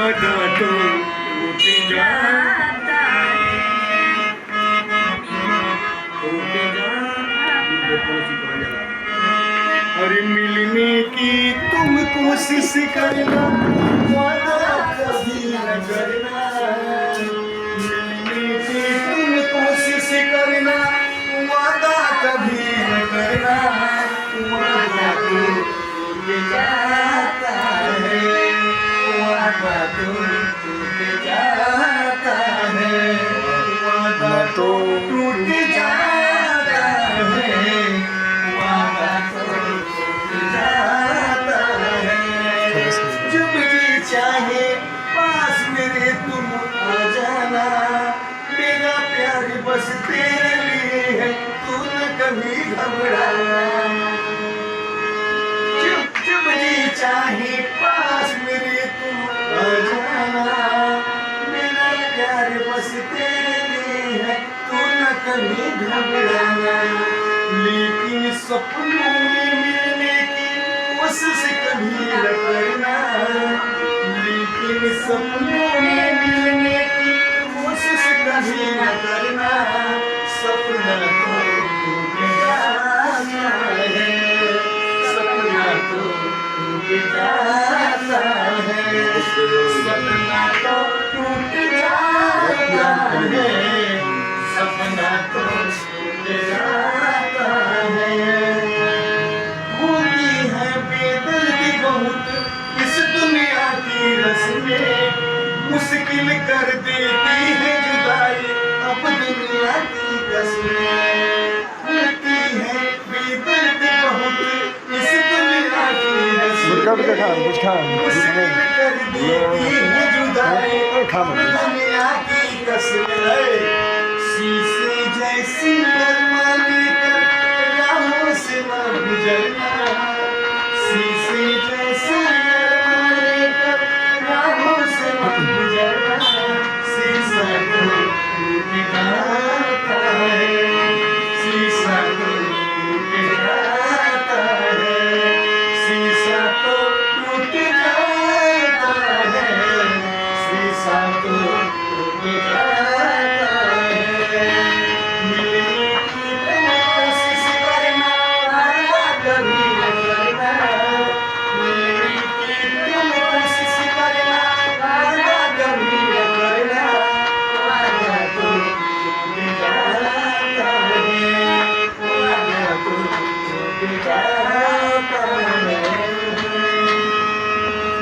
वादा तो टूट जाता है, टूट जाता। अरे मिलने की तुम कोशिश करना, वादा कभी न करना। मिलने की तुम कोशिश करना, वादा कभी न करना। वादा तो टूट जाता है, वादा तो टूट जाता है, वादा तो टूट जाता है, वादा तो टूट जाता है। जब जी चाहे पास मेरे तुम आ जाना, मेरा प्यार बस तेरे लिए है, तू न कभी घबराना। जब जी चाहे पास मेरे तुम आ जाना, मेरा प्यार बस तेरे लिए है, तू न कभी घबराना। लेकिन सपनों में मिलने की कोशिश कभी न करना, लेकिन सपनों में मिलने की कोशिश कभी न करना। सपना तो टूट जाता है, सपना तो टूट जाता है, सपना तो टूट जाता है, सपना तो टूट जाता है। होती है बेदर्दी बहुत इस दुनिया की रस्में, मुश्किल कर देती है जुदाई अब दुनिया की कसमें। होती है बेदर्दी बहुत इस दुनिया की रस्में, मुश्किल कर देती है जुदाई अब दुनिया की कसमें। शीशे जैसी नरमा लेकर राहों से न गुजरना, शीशे जैसी नरमा लेकर राहों से न गुजरना। शीशा तो टूट जाता है, शीशा तो टूट जाता है, शीशा तो टूट जाता है, शीशा तो टूट जाता है। मिलने की कोशिश करना, वादा कभी न करना। मिलने की तुम कोशिश करना, वादा कभी न करना। वादा तो टूट जाता है, वादा तो टूट जाता है।